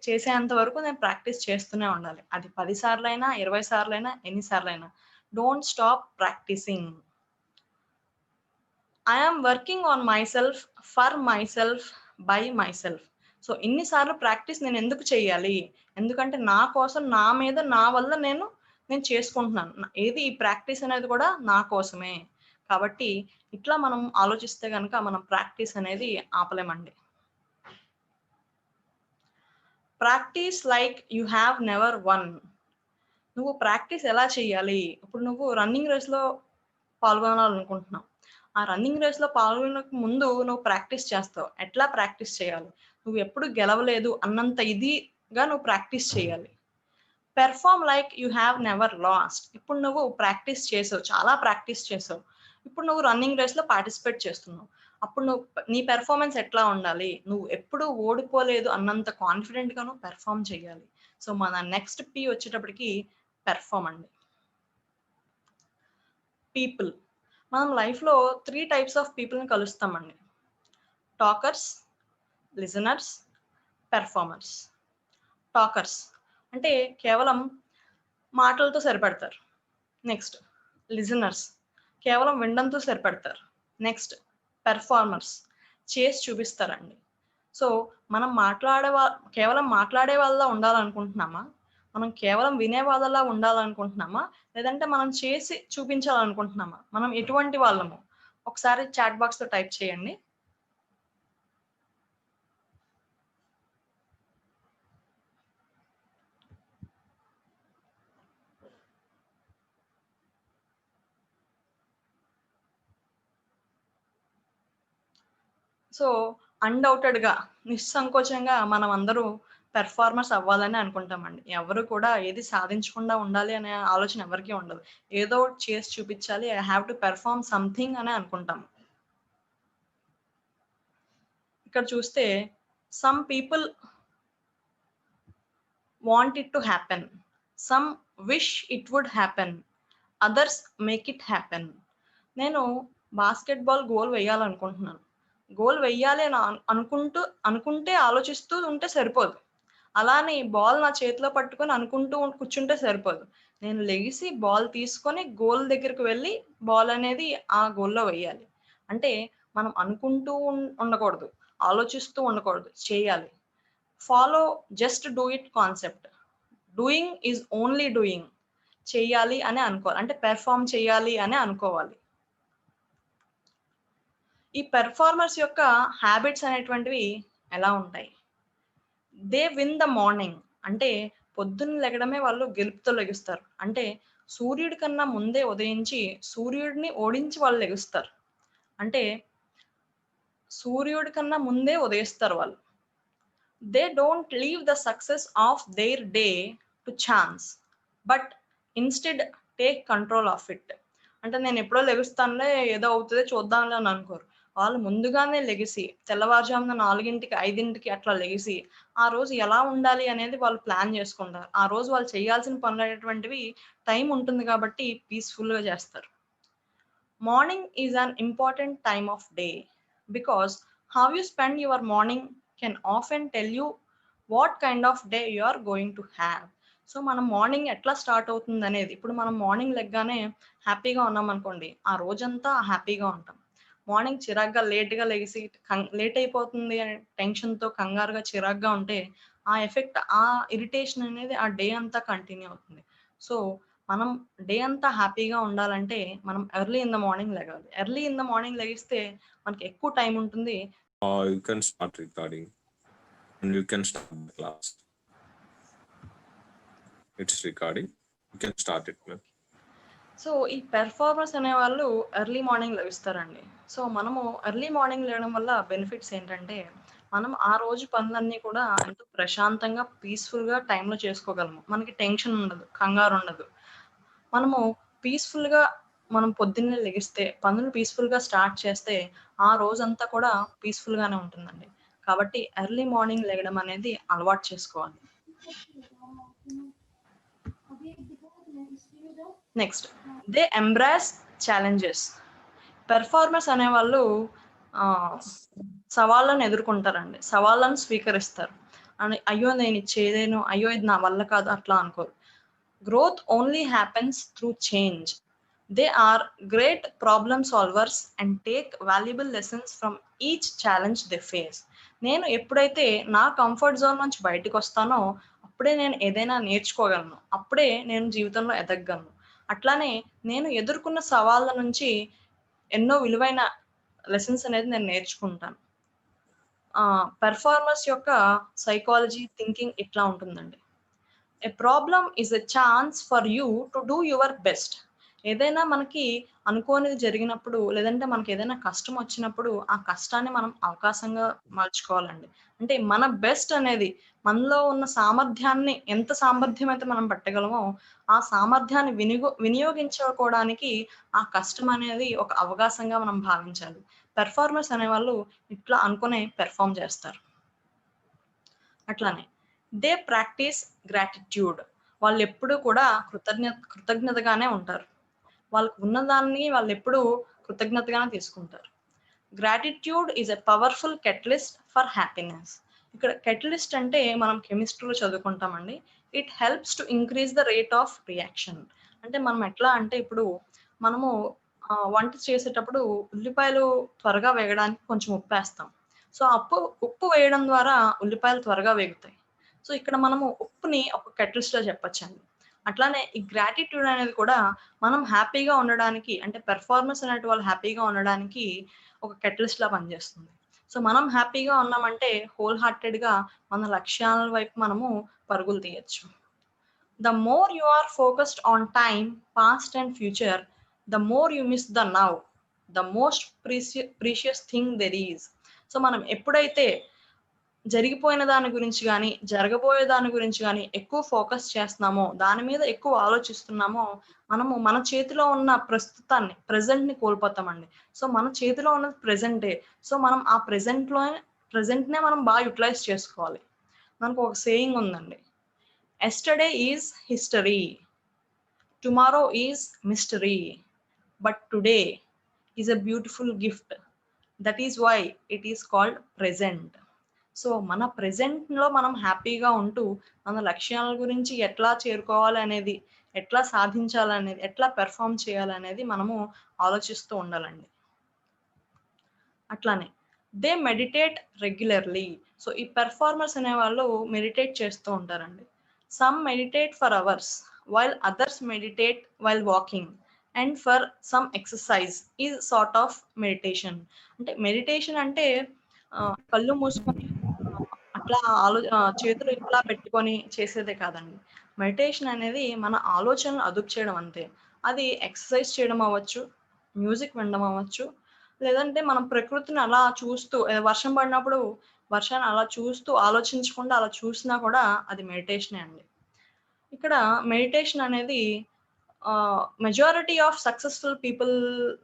చేసేంత వరకు నేను ప్రాక్టీస్ చేస్తూనే ఉండాలి. అది 10 సార్లైనా, 20 సార్లైనా, ఎన్ని సార్లైనా. Don't stop practicing. I am working on myself, for myself, by myself. So ఇన్నిసార్లు ప్రాక్టీస్ నేను ఎందుకు చేయాలి? ఎందుకంటే నా కోసం, నా మీద, నా వల్ల నేను చేసుకుంటున్నాను. ఏది ఈ ప్రాక్టీస్ అనేది కూడా నా కోసమే. కాబట్టి ఇట్లా మనం ఆలోచిస్తే గనక మనం ప్రాక్టీస్ అనేది ఆపలేమండి. Practice like you have never won. నువ్వు ప్రాక్టీస్ ఎలా చేయాలి? ఇప్పుడు నువ్వు రన్నింగ్ రేస్‌లో పాల్గొనాలనుకుంటున్నావు. ఆ రన్నింగ్ రేస్‌లో పాల్గొనక ముందు నువ్వు ప్రాక్టీస్ చేస్తావు. ఎట్లా ప్రాక్టీస్ చేయాలి? నువ్వు ఎప్పుడు గెలవలేదు అన్నంత ఇదిగా నువ్వు ప్రాక్టీస్ చేయాలి. Perform like you have never lost. ఇప్పుడు నువ్వు ప్రాక్టీస్ చేసావు. చాలా ప్రాక్టీస్ చేసావు. ఇప్పుడు నువ్వు రన్నింగ్ రేస్‌లో పార్టిసిపేట్ చేస్తున్నావు. అప్పుడు నీ పెర్ఫార్మన్స్ ఎట్లా ఉండాలి? నువ్వు ఎప్పుడు ఓడిపోలేదు అన్నంత కాన్ఫిడెంట్‌గా నువ్వు పెర్ఫార్మ్ చేయాలి. సో మన నెక్స్ట్ పి వచ్చేటప్పటికి పెర్ఫార్మ్ అండి. పీపుల్. మనం లైఫ్‌లో 3 టైప్స్ ఆఫ్ పీపుల్‌ని కలుస్తామండి. Talkers, listeners, performers. టాకర్స్ అంటే కేవలం మాటలతో సరిపెడతారు. నెక్స్ట్ లిజనర్స్ కేవలం వినడంతో సరిపెడతారు. నెక్స్ట్ పెర్ఫార్మర్స్ చేసి చూపిస్తారండి. సో మనం కేవలం మాట్లాడే వాళ్ళలా ఉండాలనుకుంటున్నామా? మనం కేవలం వినే వాళ్ళలా ఉండాలనుకుంటున్నామా? లేదంటే మనం చేసి చూపించాలనుకుంటున్నామా? మనం ఎటువంటి వాళ్ళము? ఒకసారి చాట్ బాక్స్‌లో టైప్ చేయండి. సో అన్‌డౌటెడ్‌గా, నిస్సంకోచంగా మనం అందరూ పెర్ఫార్మర్స్ అవ్వాలని అనుకుంటామండి. ఎవరు కూడా ఏది సాధించకుండా ఉండాలి అనే ఆలోచన ఎవరికీ ఉండదు. ఏదో ఒకటి చేసి చూపించాలి. I have to perform something అని అనుకుంటాం. ఇక్కడ చూస్తే some people want it to happen. Some wish it would happen. Others make it happen. నేను బాస్కెట్‌బాల్ గోల్ వేయాలనుకుంటున్నాను. గోల్ వెయ్యాలి అని అనుకుంటే ఆలోచిస్తూ ఉంటే సరిపోదు. అలానే బాల్ నా చేతిలో పట్టుకొని అనుకుంటూ కూర్చుంటే సరిపోదు. నేను లెగిసి బాల్ తీసుకొని గోల్ దగ్గరికి వెళ్ళి బాల్ అనేది ఆ గోల్‌లో వెయ్యాలి. అంటే మనం అనుకుంటూ ఉండకూడదు. ఆలోచిస్తూ ఉండకూడదు. చేయాలి. Follow just do it concept. Doing is only doing. చేయాలి అని అనుకోవాలి. అంటే పెర్ఫార్మ్ చేయాలి అని అనుకోవాలి. ఈ పెర్ఫార్మర్స్ యొక్క హ్యాబిట్స్ అనేటువంటివి ఎలా ఉంటాయి? They win the morning. అంటే పొద్దున్న లెగడమే వాళ్ళు గెలుపుతో లెగుస్తారు. అంటే సూర్యుడి కన్నా ముందే ఉదయించి సూర్యుడిని ఓడించి వాళ్ళు లెగుస్తారు. అంటే సూర్యుడి కన్నా ముందే ఉదయిస్తారు వాళ్ళు. They don't leave the success of their day to chance but instead take control of it. అంటే నేను ఎప్పుడో లెగుస్తానులే, ఏదో అవుతది చూద్దాంలే అని అనుకోరు. వాళ్ళు ముందుగానే లెగిసి తెల్లవారుజామున 4కి, 5కి అట్లా లెగిసి ఆ రోజు ఎలా ఉండాలి అనేది వాళ్ళు ప్లాన్ చేసుకుంటారు. ఆ రోజు వాళ్ళు చేయాల్సిన పనులనేటువంటివి టైం ఉంటుంది కాబట్టి పీస్‌ఫుల్‌గా చేస్తారు. Morning is an important time of day because how you spend your morning can often tell you what kind of day you are going to have. So మనం మార్నింగ్ ఎట్లా స్టార్ట్ అవుతుంది అనేది, ఇప్పుడు మనం మార్నింగ్ లెగ్గానే హ్యాపీగా ఉన్నాం అనుకోండి, ఆ రోజంతా హ్యాపీగా ఉంటాం. మార్నింగ్ చిరాగ్గా లేట్‌గా లెగిసి లేట్ అయిపోతుంది అనే టెన్షన్‌తో కంగారుగా చిరాగ్గా ఉంటే ఆ ఎఫెక్ట్, ఆ ఇరిటేషన్ అనేది ఆ డే అంతా కంటిన్యూ అవుతుంది. సో మనం డే అంతా హ్యాపీగా ఉండాలంటే మనం ఎర్లీ ఇన్ ద మార్నింగ్ లెగాలి. ఎర్లీ ఇన్ ద మార్నింగ్ లెగిస్తే మనకి ఎక్కువ టైం ఉంటుంది. You can start recording and you can start the class. It's recording. You can start it now. So ఈ పెర్ఫార్మర్స్ అనేవాళ్ళు ఎర్లీ మార్నింగ్ లెగుస్తారండి. సో మనము early morning లేవడం వల్ల బెనిఫిట్స్ ఏంటంటే, మనం ఆ రోజు పనులన్నీ కూడా ఎంతో ప్రశాంతంగా, పీస్‌ఫుల్‌గా టైంలో చేసుకోగలము. మనకి టెన్షన్ ఉండదు, కంగారు ఉండదు. మనము పీస్‌ఫుల్‌గా మనం పొద్దున్నే లెగిస్తే, పనులు పీస్‌ఫుల్‌గా స్టార్ట్ చేస్తే, ఆ రోజంతా కూడా పీస్‌ఫుల్‌గానే ఉంటుందండి. కాబట్టి ఎర్లీ మార్నింగ్ లెగడం అనేది అలవాటు చేసుకోవాలి. Next they embrace challenges. Performers అనేవాళ్ళు సవాళ్ళను ఎదుర్కొంటారండి. సవాళ్ళను స్వీకరిస్తారు. అని అయ్యో నేను ఇది చేయలేను, అయ్యో ఇది నా వల్ల కాదు అట్లా అనుకోరు. Growth only happens through change. They are great problem solvers and take valuable lessons from each challenge they face. నేను ఎప్పుడైతే నా కంఫర్ట్ జోన్ నుంచి బయటకు వస్తానో అప్పుడే నేను ఏదైనా నేర్చుకోగలను, అప్పుడే నేను జీవితంలో ఎదగగలను. అట్లానే నేను ఎదుర్కొన్న సవాళ్ళ నుంచి ఎన్నో విలువైన లెసన్స్ అనేది నేను నేర్చుకుంటాను. పెర్ఫార్మర్స్ యొక్క సైకాలజీ థింకింగ్ ఇట్లా ఉంటుందండి. A problem is a chance for you to do your best. ఏదైనా మనకి అనుకోనిది జరిగినప్పుడు, లేదంటే మనకి ఏదైనా కష్టం వచ్చినప్పుడు ఆ కష్టాన్ని మనం అవకాశంగా మలుచుకోవాలండి. అంటే మన బెస్ట్ అనేది, మనలో ఉన్న సామర్థ్యాన్ని ఎంత సామర్థ్యం అయితే మనం పెట్టగలమో ఆ సామర్థ్యాన్ని వినియోగించుకోవడానికి ఆ కష్టం అనేది ఒక అవకాశంగా మనం భావించాలి. పెర్ఫార్మర్స్ అనేవాళ్ళు ఇట్లా అనుకునే పెర్ఫార్మ్ చేస్తారు. అట్లానే దే ప్రాక్టీస్ గ్రాటిట్యూడ్. వాళ్ళు ఎప్పుడూ కూడా కృతజ్ఞతగానే ఉంటారు. వాళ్ళకు ఉన్నదాన్ని వాళ్ళు ఎప్పుడూ కృతజ్ఞతగానే తీసుకుంటారు. Gratitude is a powerful catalyst for happiness. ఇక్కడ కెటలిస్ట్ అంటే మనం కెమిస్ట్రీలో చదువుకుంటామండి. It helps to increase the rate of reaction. అంటే మనం ఎట్లా అంటే ఇప్పుడు మనము వంట చేసేటప్పుడు ఉల్లిపాయలు త్వరగా వేగడానికి కొంచెం ఉప్పు వేస్తాం. సో ఉప్పు వేయడం ద్వారా ఉల్లిపాయలు త్వరగా వేగుతాయి. సో ఇక్కడ మనము ఉప్పుని ఒక కెటలిస్ట్ లా చెప్పొచ్చండి. అట్లానే ఈ గ్రాటిట్యూడ్ అనేది కూడా మనం హ్యాపీగా ఉండడానికి, అంటే పెర్ఫార్మన్స్ అనేటి వాళ్ళు హ్యాపీగా ఉండడానికి ఒక కెటలిస్ట్ లా పనిచేస్తుంది. సో మనం హ్యాపీగా ఉన్నామంటే హోల్ హార్టెడ్గా మన లక్ష్యాల వైపు మనము పరుగులు తీయచ్చు. The more you are focused on time, past and future, the more you miss the now, the most precious thing there is. So మనం ఎప్పుడైతే జరిగిపోయిన దాని గురించి కానీ, జరగబోయే దాని గురించి కానీ ఎక్కువ ఫోకస్ చేస్తున్నామో, దాని మీద ఎక్కువ ఆలోచిస్తున్నామో, మనము మన చేతిలో ఉన్న ప్రస్తుతాన్ని, ప్రెజెంట్ని కోల్పోతామండి. సో మన చేతిలో ఉన్నది ప్రెజెంటే. సో మనం ఆ ప్రెజెంట్నే మనం బాగా యూటిలైజ్ చేసుకోవాలి. మనకు ఒక సేయింగ్ ఉందండి, yesterday is history, tomorrow is mystery, but today is a beautiful gift, that is why it is called present. So మన ప్రెజెంట్లో మనం హ్యాపీగా ఉంటూ మన లక్ష్యాల గురించి ఎట్లా చేరుకోవాలి అనేది, ఎట్లా సాధించాలనేది, ఎట్లా పెర్ఫామ్ చేయాలనేది మనము ఆలోచిస్తూ ఉండాలండి. అట్లానే దే మెడిటేట్ రెగ్యులర్లీ. సో ఈ పెర్ఫార్మర్స్ అనేవాళ్ళు మెడిటేట్ చేస్తూ ఉంటారండి. Some meditate for hours while others meditate while walking and for some exercise is sort of meditation. అంటే మెడిటేషన్ అంటే కళ్ళు మూసుకొని అట్లా చేతులు ఇట్లా పెట్టుకొని చేసేదే కాదండి. మెడిటేషన్ అనేది మన ఆలోచనలు అదుపు చేయడం అంతే. అది ఎక్సర్సైజ్ చేయడం అవ్వచ్చు, మ్యూజిక్ వినడం అవ్వచ్చు, లేదంటే మనం ప్రకృతిని అలా చూస్తూ, వర్షం పడినప్పుడు వర్షాన్ని అలా చూస్తూ ఆలోచించకుండా అలా చూసినా కూడా అది మెడిటేషనే అండి. ఇక్కడ మెడిటేషన్ అనేది మెజారిటీ ఆఫ్ సక్సెస్ఫుల్ పీపుల్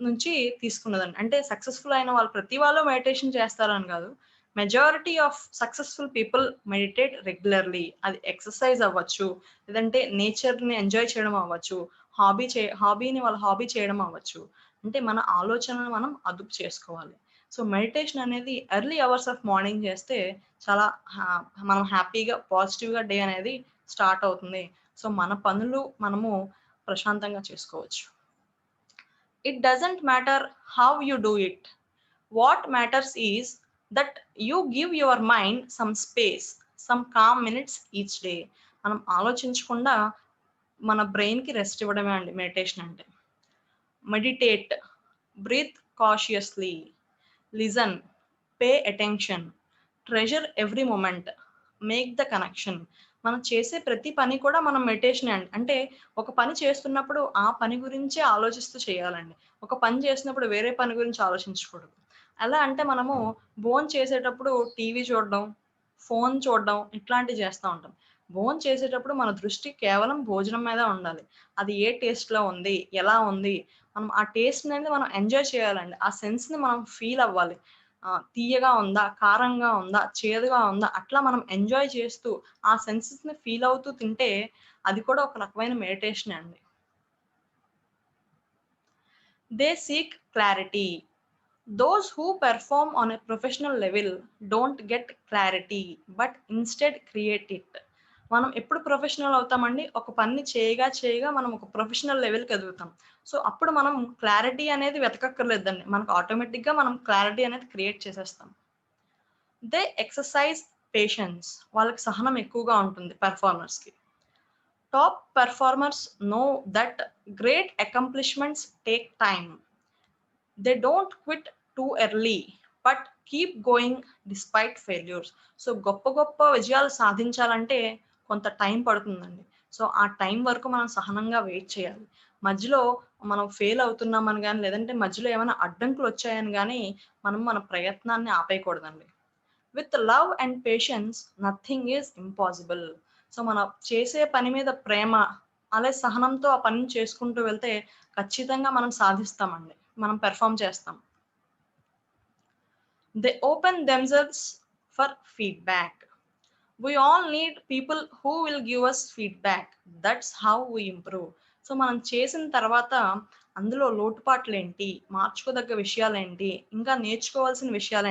నుంచి తీసుకున్నదండి. అంటే సక్సెస్ఫుల్ అయిన వాళ్ళు ప్రతి వాళ్ళు మెడిటేషన్ చేస్తారని కాదు, majority of successful people meditate regularly. అది ఎక్సర్సైజ్ అవ్వచ్చు, లేదంటే నేచర్ని ఎంజాయ్ చేయడం అవ్వచ్చు, హాబీని వాళ్ళ హాబీ చేయడం అవ్వచ్చు. అంటే మన ఆలోచనను మనం అదుపు చేసుకోవాలి. సో మెడిటేషన్ అనేది ఎర్లీ అవర్స్ ఆఫ్ మార్నింగ్ చేస్తే చాలా మనం హ్యాపీగా పాజిటివ్గా డే అనేది స్టార్ట్ అవుతుంది. సో మన పనులు మనము ప్రశాంతంగా చేసుకోవచ్చు. It doesn't matter how you do it, what matters is that you give your mind some space, some calm minutes each day. మనం ఆలోచించకుండా మన బ్రెయిన్కి రెస్ట్ ఇవ్వడమే అండి మెడిటేషన్ అంటే. Meditate, breathe consciously, listen, pay attention, treasure every moment, make the connection. మనం చేసే ప్రతి పని కూడా మనం మెడిటేషన్ అండి. అంటే ఒక పని చేస్తున్నప్పుడు ఆ పని గురించే ఆలోచిస్తూ చేయాలండి. ఒక పని చేసినప్పుడు వేరే పని గురించి ఆలోచించకూడదు. ఎలా అంటే మనము చేసేటప్పుడు టీవీ చూడడం, ఫోన్ చూడడం ఇట్లాంటివి చేస్తూ ఉంటాం. చేసేటప్పుడు మన దృష్టి కేవలం భోజనం మీద ఉండాలి. అది ఏ టేస్ట్లో ఉంది, ఎలా ఉంది, మనం ఆ టేస్ట్ అనేది మనం ఎంజాయ్ చేయాలండి. ఆ సెన్స్ని మనం ఫీల్ అవ్వాలి. తీయగా ఉందా, కారంగా ఉందా, చేదుగా ఉందా, అట్లా మనం ఎంజాయ్ చేస్తూ ఆ సెన్సెస్ని ఫీల్ అవుతూ తింటే అది కూడా ఒక రకమైన మెడిటేషన్ అండి. They seek clarity. Those who perform on a professional level don't get clarity, but instead create it. మనం ఎప్పుడు ప్రొఫెషనల్ అవుతామండి, ఒక పని చేయగా మనం ఒక ప్రొఫెషనల్ లెవెల్కి ఎదుగుతాం. సో అప్పుడు మనం క్లారిటీ అనేది వెతకక్కర్లేదండి, మనకు ఆటోమేటిక్గా మనం క్లారిటీ అనేది క్రియేట్ చేసేస్తాం. దే ఎక్సర్సైజ్ పేషెన్స్, వాళ్ళకి సహనం ఎక్కువగా ఉంటుంది పెర్ఫార్మర్స్కి. Top performers know that great accomplishments take time. They don't quit too early but keep going despite failures. So గొప్ప గొప్ప విజయాలు సాధించాలంటే కొంత టైం పడుతుందండి. సో ఆ టైం వరకు మనం సహనంగా వెయిట్ చేయాలి. మధ్యలో మనం ఫెయిల్ అవుతున్నామని కానీ, లేదంటే మధ్యలో ఏమైనా అడ్డంకులు వచ్చాయని కానీ మనం మన ప్రయత్నాన్ని ఆపేయకూడదండి. With love and patience nothing is impossible. So మనం చేసే పని మీద ప్రేమ, అలాగే సహనంతో ఆ పనిని చేసుకుంటూ వెళ్తే ఖచ్చితంగా మనం సాధిస్తామండి, మనం పెర్ఫామ్ చేస్తాం. They open themselves for feedback. We all need people who will give us feedback. That's how we improve. So మనం చేసిన తర్వాత అందులో లోటుపాట్లు ఏంటి, మార్చుకోదగ్గ విషయాలు ఏంటి, ఇంకా నేర్చుకోవాల్సిన విషయాలు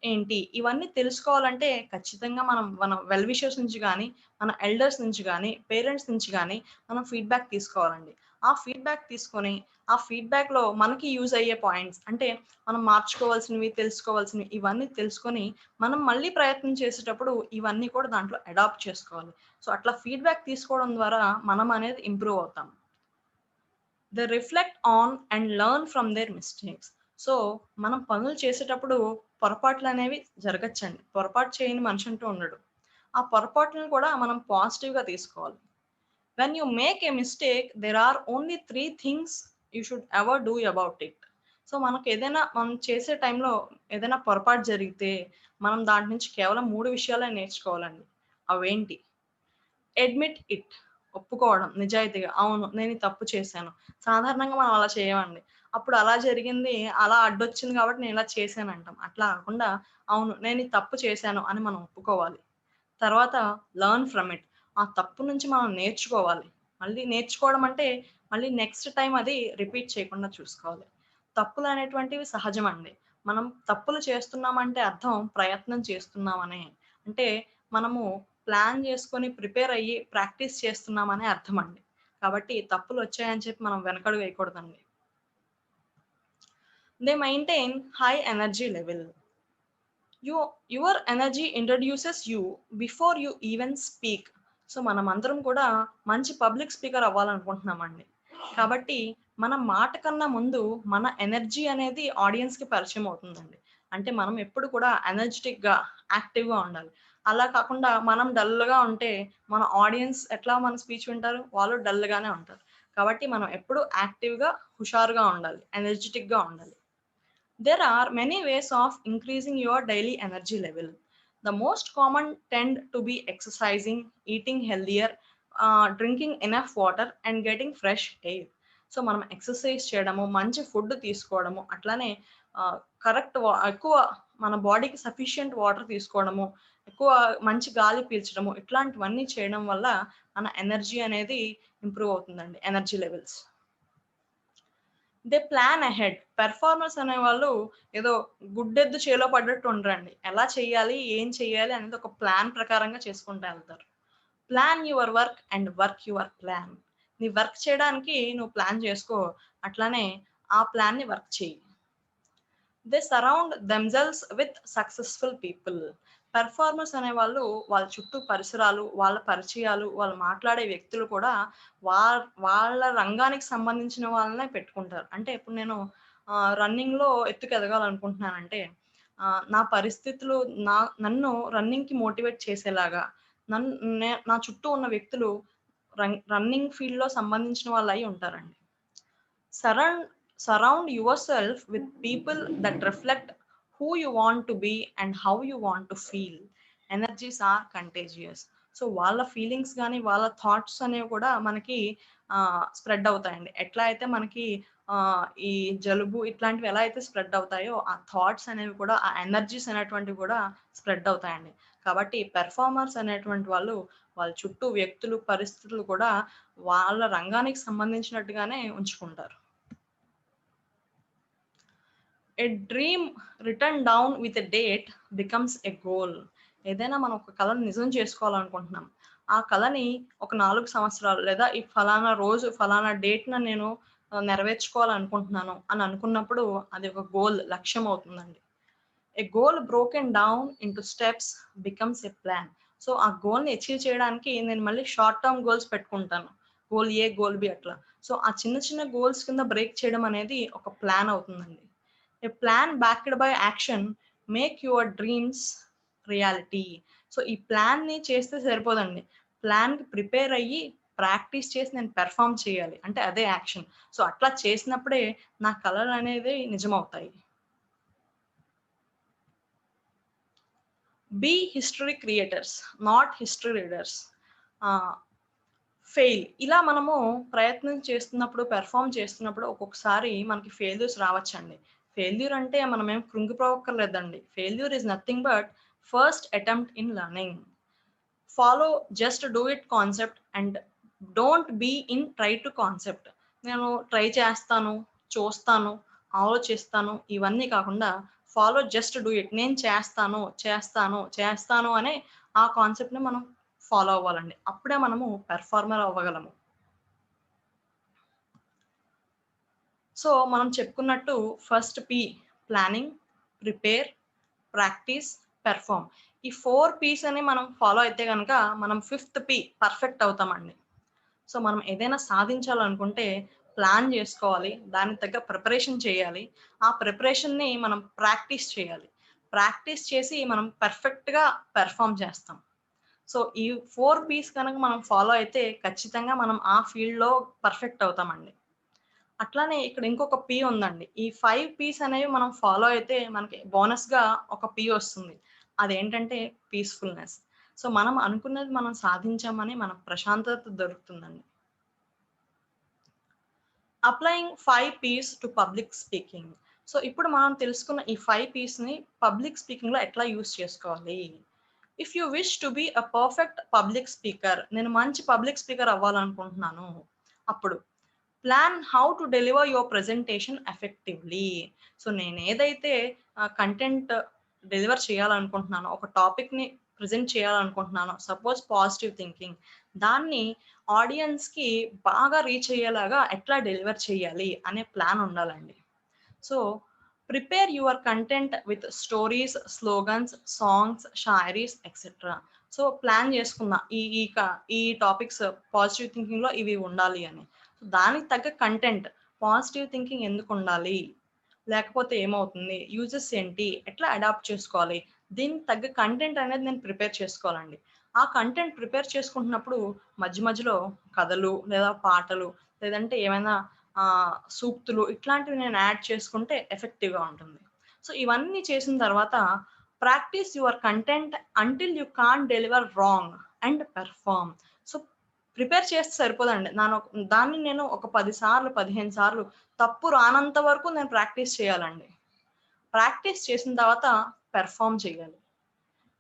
ఏంటి ఇవన్నీ తెలుసుకోవాలంటే ఖచ్చితంగా మన వెల్ విషర్స్ నుంచి కానీ, మన ఎల్డర్స్ నుంచి కానీ, పేరెంట్స్ నుంచి కానీ మనం ఫీడ్బ్యాక్ తీసుకోవాలండి. ఆ ఫీడ్బ్యాక్ తీసుకొని ఆ ఫీడ్బ్యాక్లో మనకి యూజ్ అయ్యే పాయింట్స్, అంటే మనం మార్చుకోవాల్సినవి, తెలుసుకోవాల్సినవి ఇవన్నీ తెలుసుకొని మనం మళ్ళీ ప్రయత్నం చేసేటప్పుడు ఇవన్నీ కూడా దాంట్లో అడాప్ట్ చేసుకోవాలి. సో అట్లా ఫీడ్బ్యాక్ తీసుకోవడం ద్వారా మనం అనేది ఇంప్రూవ్ అవుతాం. They reflect on and learn from there mistakes. So మనం పనులు చేసేటప్పుడు పొరపాట్లు అనేవి జరగచ్చండి. పొరపాటు చేయని మనిషి అంటూ ఉండడు. ఆ పొరపాట్లను కూడా మనం పాజిటివ్గా తీసుకోవాలి. When you make a mistake, there are only 3 things you should ever do about it. So మనకు ఏదైనా మనం చేసే టైంలో ఏదైనా పొరపాటు జరిగితే మనం దాని నుంచి కేవలం 3 విషయాలే నేర్చుకోవాలండి. అవేంటి? అడ్మిట్ ఇట్, ఒప్పుకోవడం నిజాయితీగా, అవును నేను ఈ తప్పు చేశాను. సాధారణంగా మనం అలా చేయమండి. అప్పుడు అలా జరిగింది, అలా అడ్డొచ్చింది కాబట్టి నేను ఇలా చేశాను అంటాం. అట్లా కాకుండా అవును నేను ఈ తప్పు చేశాను అని మనం ఒప్పుకోవాలి. తర్వాత లెర్న్ ఫ్రమ్ ఇట్, ఆ తప్పు నుంచి మనం నేర్చుకోవాలి. మళ్ళీ నేర్చుకోవడం అంటే మళ్ళీ నెక్స్ట్ టైం అది రిపీట్ చేయకుండా చూసుకోవాలి. తప్పులు అనేటువంటివి సహజం అండి. మనం తప్పులు చేస్తున్నామంటే అర్థం ప్రయత్నం చేస్తున్నామనే, అంటే మనము ప్లాన్ చేసుకొని ప్రిపేర్ అయ్యి ప్రాక్టీస్ చేస్తున్నామనే అర్థం అండి. కాబట్టి తప్పులు వచ్చాయని చెప్పి మనం వెనకడుగు వేయకూడదండి. They maintain high energy level. Your energy introduces you before you even speak. So మనం అందరం కూడా మంచి పబ్లిక్ స్పీకర్ అవ్వాలనుకుంటున్నామండి. కాబట్టి మన మాట కన్నా ముందు మన ఎనర్జీ అనేది ఆడియన్స్కి పరిచయం అవుతుందండి. అంటే మనం ఎప్పుడు కూడా ఎనర్జెటిక్గా, యాక్టివ్గా ఉండాలి. అలా కాకుండా మనం డల్గా ఉంటే మన ఆడియన్స్ ఎట్లా మన స్పీచ్ వింటారు? వాళ్ళు డల్గానే ఉంటారు. కాబట్టి మనం ఎప్పుడు యాక్టివ్గా, హుషారుగా ఉండాలి, ఎనర్జెటిక్గా ఉండాలి. There are many ways of increasing your daily energy level. The most common tend to be exercising, eating healthier, drinking enough water and getting fresh air. So మనం ఎక్సర్సైజ్ చేయడము, మంచి ఫుడ్ తీసుకోవడము, అట్లానే కరెక్ట్ ఎక్కువ మన బాడీకి సఫిషియంట్ వాటర్ తీసుకోవడము, ఎక్కువ మంచి గాలి పీల్చడము, ఇట్లాంటివన్నీ చేయడం వల్ల మన ఎనర్జీ అనేది ఇంప్రూవ్ అవుతుందండి, energy levels. They plan ahead. Performers అనేవాళ్ళు ఏదో గుడ్డెద్దు చేలో పడ్డట్టు ఉండరండి. ఎలా చేయాలి, ఏం చేయాలి అనేది ఒక ప్లాన్ ప్రకారంగా చేసుకుంటూ వెళ్తారు. Plan your work and work your plan. నీ వర్క్ చేయడానికి నువ్వు ప్లాన్ చేసుకో, అట్లానే ఆ ప్లాన్ని వర్క్ చేయి. They surround themselves with successful people. Performers అనేవాళ్ళు వాళ్ళ చుట్టూ పరిసరాలు, వాళ్ళ పరిచయాలు, వాళ్ళు మాట్లాడే వ్యక్తులు కూడా వాళ్ళ రంగానికి సంబంధించిన వాళ్ళనే పెట్టుకుంటారు. అంటే ఇప్పుడు నేను రన్నింగ్లో ఎత్తుకు ఎదగాలనుకుంటున్నానంటే నా పరిస్థితులు నన్ను రన్నింగ్కి మోటివేట్ చేసేలాగా నా చుట్టూ ఉన్న వ్యక్తులు రన్నింగ్ ఫీల్డ్లో సంబంధించిన వాళ్ళు అయి ఉంటారండి. Surround yourself with people that reflect who you want to be and how you want to feel. Energies are contagious. So వాళ్ళ ఫీలింగ్స్ కానీ వాళ్ళ థాట్స్ అనేవి కూడా మనకి స్ప్రెడ్ అవుతాయండి. ఎట్లా అయితే మనకి ఈ జలుబు ఇట్లాంటివి ఎలా అయితే స్ప్రెడ్ అవుతాయో ఆ థాట్స్ అనేవి కూడా, ఆ ఎనర్జీస్ అనేటువంటివి కూడా స్ప్రెడ్ అవుతాయండి. కాబట్టి పెర్ఫార్మర్స్ అనేటువంటి వాళ్ళు వాళ్ళ చుట్టూ వ్యక్తులు, పరిస్థితులు కూడా వాళ్ళ రంగానికి సంబంధించినట్టుగానే ఉంచుకుంటారు. A dream written down with a date becomes a goal. ఏదైనా మనం ఒక కళను నిజం చేసుకోవాలనుకుంటున్నాం. ఆ కళని ఒక 4 సంవత్సరాలు లేదా ఈ ఫలానా రోజు, ఫలానా డేట్‌న నేను నెరవేర్చుకోవాలనుకుంటున్నాను అని అనుకున్నప్పుడు అది ఒక గోల్, లక్ష్యం అవుతుందండి. A goal broken down into steps becomes a plan. So ఆ గోల్ని అచీవ్ చేయడానికి నేను మళ్ళీ షార్ట్ టర్మ్ గోల్స్ పెట్టుకుంటాను, గోల్ ఏ గోల్ బి అట్లా. సో ఆ చిన్న చిన్న గోల్స్ కింద బ్రేక్ చేయడం అనేది ఒక ప్లాన్ అవుతుందండి. A plan backed by action make your dreams reality. So ఈ ప్లాన్ని చేస్తే సరిపోదండి, ప్లాన్కి ప్రిపేర్ అయ్యి ప్రాక్టీస్ చేసి నేను పెర్ఫామ్ చేయాలి, అంటే అదే యాక్షన్. సో అట్లా చేసినప్పుడే నా కలలు అనేది నిజమవుతాయి. Be history creators, not history readers. Fail, ఇలా మనము ప్రయత్నం చేస్తున్నప్పుడు పెర్ఫామ్ చేస్తున్నప్పుడు ఒక్కొక్కసారి మనకి ఫెయిల్యూర్స్ రావచ్చండి. ఫెయిల్యూర్ అంటే మనం ఏం కృంగిపోక్కర్లేదండి. Failure is nothing but first attempt in learning. Follow just do it concept and don't be in try to concept. నేను ట్రై చేస్తాను, చూస్తాను, ఆలోచిస్తాను ఇవన్నీ కాకుండా ఫాలో జస్ట్ డూ ఇట్, నేను చేస్తాను చేస్తాను చేస్తాను అనే ఆ కాన్సెప్ట్ని మనం ఫాలో అవ్వాలండి. అప్పుడే మనము పెర్ఫార్మర్ అవ్వగలము. సో మనం చెప్పుకున్నట్టు first P planning, prepare, practice, perform. ఈ 4 పీస్ అని మనం ఫాలో అయితే కనుక మనం 5th పి పర్ఫెక్ట్ అవుతామండి. సో మనం ఏదైనా సాధించాలనుకుంటే ప్లాన్ చేసుకోవాలి, దానికి తగ్గ ప్రిపరేషన్ చేయాలి, ఆ ప్రిపరేషన్ని మనం ప్రాక్టీస్ చేయాలి, ప్రాక్టీస్ చేసి మనం పర్ఫెక్ట్గా పెర్ఫామ్ చేస్తాం. సో ఈ 4 పీస్ కనుక మనం ఫాలో అయితే ఖచ్చితంగా మనం ఆ ఫీల్డ్లో పర్ఫెక్ట్ అవుతామండి. అట్లానే ఇక్కడ ఇంకొక పి ఉందండి. ఈ 5 పీస్ అనేవి మనం ఫాలో అయితే మనకి బోనస్గా ఒక పి వస్తుంది. అదేంటంటే పీస్ఫుల్నెస్. సో మనం అనుకున్నది మనం సాధించామని మనకు ప్రశాంతత దొరుకుతుందండి. Applying 5 P's to public speaking. So ఇప్పుడు మనం తెలుసుకున్న ఈ 5 పీస్ని పబ్లిక్ స్పీకింగ్లో ఎట్లా యూస్ చేసుకోవాలి. If you wish to be a perfect public speaker, నేను మంచి పబ్లిక్ స్పీకర్ అవ్వాలనుకుంటున్నాను, అప్పుడు plan how to deliver your presentation effectively. So నేను ఏదైతే కంటెంట్ డెలివర్ చేయాలనుకుంటున్నానో, ఒక టాపిక్ని ప్రజెంట్ చేయాలనుకుంటున్నానో, సపోజ్ పాజిటివ్ థింకింగ్, దాన్ని ఆడియన్స్కి బాగా రీచ్ అయ్యేలాగా ఎట్లా డెలివర్ చేయాలి అనే ప్లాన్ ఉండాలండి. So prepare your content with stories, slogans, songs, shayaris etcetera. So plan చేసుకుందాం ఈ టాపిక్స్ పాజిటివ్ థింకింగ్లో ఇవి ఉండాలి అని. దానికి తగ్గ కంటెంట్, పాజిటివ్ థింకింగ్ ఎందుకు ఉండాలి, లేకపోతే ఏమవుతుంది, యూజెస్ ఏంటి, ఎట్లా అడాప్ట్ చేసుకోవాలి, దీనికి తగ్గ కంటెంట్ అనేది నేను ప్రిపేర్ చేసుకోవాలండి. ఆ కంటెంట్ ప్రిపేర్ చేసుకుంటున్నప్పుడు మధ్య మధ్యలో కథలు లేదా పాటలు లేదంటే ఏమైనా సూక్తులు ఇట్లాంటివి నేను యాడ్ చేసుకుంటే ఎఫెక్టివ్గా ఉంటుంది. సో ఇవన్నీ చేసిన తర్వాత practice your content until you can deliver wrong and perform. So prepare చేస్తే సరిపోదండి, దాన్ని నేను ఒక 10 సార్లు 15 సార్లు తప్పు రానంత వరకు నేను ప్రాక్టీస్ చేయాలండి. ప్రాక్టీస్ చేసిన తర్వాత పెర్ఫామ్ చేయాలి.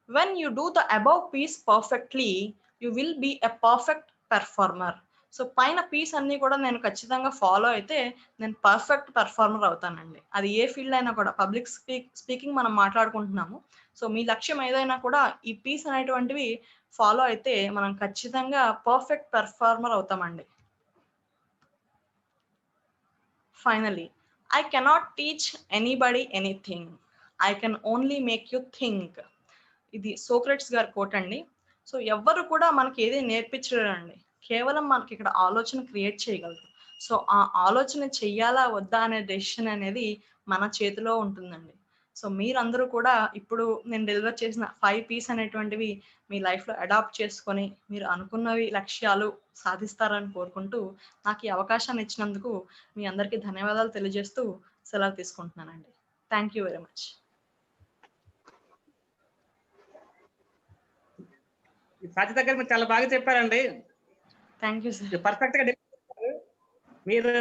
When you do the above P's perfectly you will be a perfect performer. So పైన పీస్ అన్నీ కూడా నేను ఖచ్చితంగా ఫాలో అయితే నేను పర్ఫెక్ట్ పెర్ఫార్మర్ అవుతానండి. అది ఏ ఫీల్డ్ అయినా కూడా, పబ్లిక్ స్పీకింగ్ మనం మాట్లాడుకుంటున్నాము. సో మీ లక్ష్యం ఏదైనా కూడా ఈ పీస్ అనేటువంటివి ఫాలో అయితే మనం ఖచ్చితంగా పర్ఫెక్ట్ పెర్ఫార్మర్ అవుతామండి. Finally, I cannot teach anybody anything, I can only make you think. ఇది సోక్రటిస్ గారి కోట్ అండి. సో ఎవ్వరు కూడా మనకి ఏది నేర్పించలేరండి, కేవలం మనకి ఇక్కడ ఆలోచన క్రియేట్ చేయగలరు. సో ఆ ఆలోచన చెయ్యాలా వద్దా అనే డెసిషన్ అనేది మన చేతిలో ఉంటుందండి. సో మీరందరూ కూడా ఇప్పుడు నేను డెలివర్ చేసిన 5 పీస్ అనేటువంటివి మీ లైఫ్లో అడాప్ట్ చేసుకొని మీరు అనుకున్నవి లక్ష్యాలు సాధిస్తారని కోరుకుంటూ నాకు ఈ అవకాశాన్ని ఇచ్చినందుకు మీ అందరికీ ధన్యవాదాలు తెలియజేస్తూ సెలవు తీసుకుంటున్నానండి. Thank you very much. Sadhyata గారు మీరు చాలా బాగా చెప్పారండి. Thank you sir. పర్ఫెక్ట్ గా మీరు